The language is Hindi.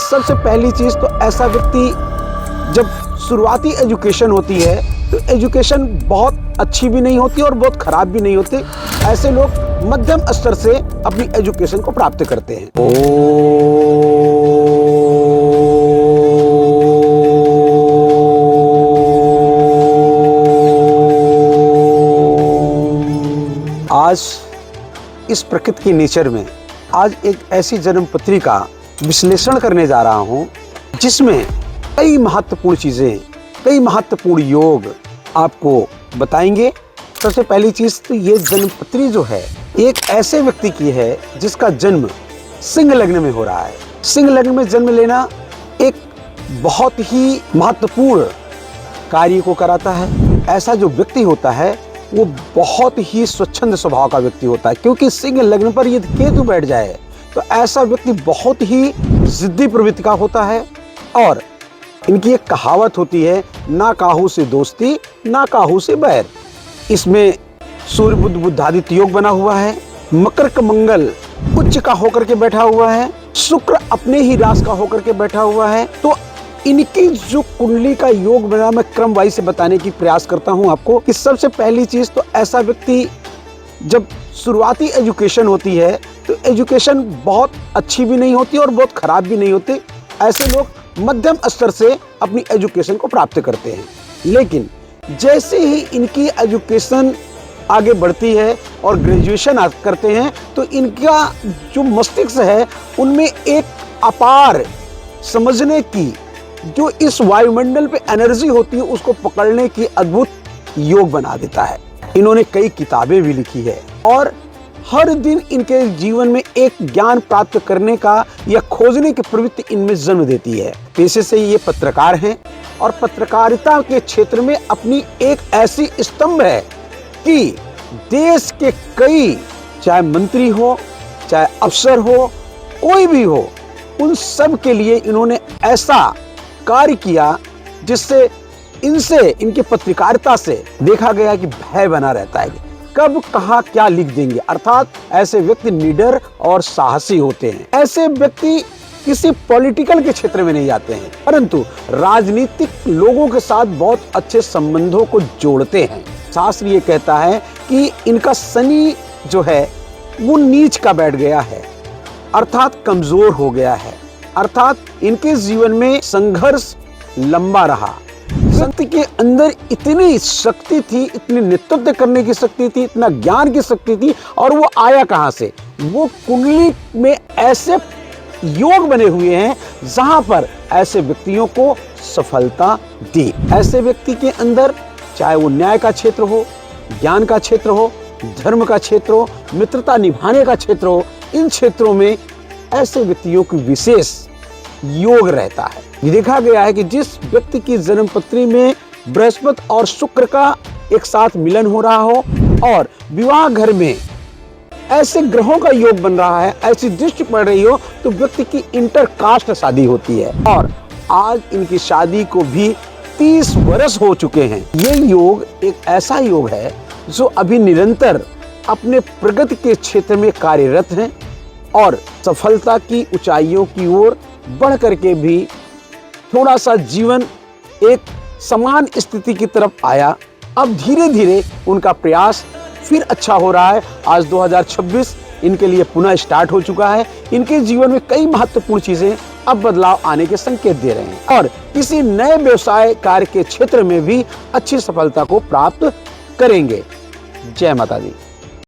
सबसे पहली चीज तो ऐसा व्यक्ति जब शुरुआती एजुकेशन होती है तो एजुकेशन बहुत अच्छी भी नहीं होती और बहुत खराब भी नहीं होती। ऐसे लोग मध्यम स्तर से अपनी एजुकेशन को प्राप्त करते हैं। आज इस प्रकृति की नेचर में आज एक ऐसी जन्मपत्री का विश्लेषण करने जा रहा हूं जिसमें कई महत्वपूर्ण चीजें, कई महत्वपूर्ण योग आपको बताएंगे। सबसे पहली चीज तो ये जन्मपत्री जो है एक ऐसे व्यक्ति की है जिसका जन्म सिंह लग्न में हो रहा है। सिंह लग्न में जन्म लेना एक बहुत ही महत्वपूर्ण कार्य को कराता है। ऐसा जो व्यक्ति होता है वो बहुत ही स्वच्छंद स्वभाव का व्यक्ति होता है, क्योंकि सिंह लग्न पर यदि केतु बैठ जाए तो ऐसा व्यक्ति बहुत ही जिद्दी प्रवृत्ति का होता है। और इनकी एक कहावत होती है, ना काहू से दोस्ती ना काहू से बैर। इसमें सूर्य बुध बुधादित्य योग बना हुआ है, मकर का मंगल उच्च का होकर के बैठा हुआ है, शुक्र अपने ही राशि का होकर के बैठा हुआ है। तो इनकी जो कुंडली का योग बना, मैं क्रम वाइज से बताने की प्रयास करता हूं आपको कि सबसे पहली चीज तो ऐसा व्यक्ति जब शुरुआती एजुकेशन होती है तो एजुकेशन बहुत अच्छी भी नहीं होती और बहुत खराब भी नहीं होती। ऐसे लोग मध्यम स्तर से अपनी एजुकेशन को प्राप्त करते हैं। लेकिन जैसे ही इनकी एजुकेशन आगे बढ़ती है और ग्रेजुएशन करते हैं तो इनका जो मस्तिष्क है उनमें एक अपार समझने की, जो इस वायुमंडल पे एनर्जी होती है उसको पकड़ने की अद्भुत योग बना देता है। इन्होंने कई किताबें भी लिखी है और हर दिन इनके जीवन में एक ज्ञान प्राप्त करने का या खोजने की प्रवृत्ति इनमें जन्म देती है। पेशे से ये पत्रकार हैं और पत्रकारिता के क्षेत्र में अपनी एक ऐसी स्तंभ है कि देश के कई, चाहे मंत्री हो चाहे अफसर हो, कोई भी हो, उन सब के लिए इन्होंने ऐसा कार्य किया जिससे इनसे, इनकी पत्रकारिता से देखा गया कि भय बना रहता है, कब कहाँ क्या लिख देंगे। अर्थात ऐसे व्यक्ति निडर और साहसी होते हैं। ऐसे व्यक्ति किसी पॉलिटिकल के क्षेत्र में नहीं जाते हैं, परंतु राजनीतिक लोगों के साथ बहुत अच्छे संबंधों को जोड़ते हैं। शास्त्र ये कहता है कि इनका शनि जो है वो नीच का बैठ गया है, अर्थात कमजोर हो गया है। अर्थात इनके जीवन में संघर्ष लंबा रहा। व्यक्ति के अंदर इतनी शक्ति थी, इतनी नेतृत्व करने की शक्ति थी, इतना ज्ञान की शक्ति थी, और वो आया कहां से? वो कुंडली में ऐसे योग बने हुए हैं जहां पर ऐसे व्यक्तियों को सफलता दी। ऐसे व्यक्ति के अंदर चाहे वो न्याय का क्षेत्र हो, ज्ञान का क्षेत्र हो, धर्म का क्षेत्र हो, मित्रता निभाने का क्षेत्र हो, इन क्षेत्रों में ऐसे व्यक्तियों की विशेष योग रहता है। ये देखा गया है कि जिस व्यक्ति की जन्मपत्री में बृहस्पति और शुक्र का एक साथ मिलन हो रहा हो और विवाह घर में ऐसे ग्रहों का योग बन रहा है, ऐसी दृष्टि पड़ रही हो, तो व्यक्ति की इंटरकास्ट शादी होती है। और आज इनकी शादी को भी 30 वर्ष हो चुके हैं। ये योग एक ऐसा योग है जो अभी निरंतर अपने प्रगति के क्षेत्र में कार्यरत हैं और सफलता की ऊंचाइयों की ओर बढ़ करके भी थोड़ा सा जीवन एक समान स्थिति की तरफ आया। अब धीरे धीरे उनका प्रयास फिर अच्छा हो रहा है। आज 2026 इनके लिए पुनः स्टार्ट हो चुका है। इनके जीवन में कई महत्वपूर्ण चीजें अब बदलाव आने के संकेत दे रहे हैं और किसी नए व्यवसाय कार्य के क्षेत्र में भी अच्छी सफलता को प्राप्त करेंगे। जय माता दी।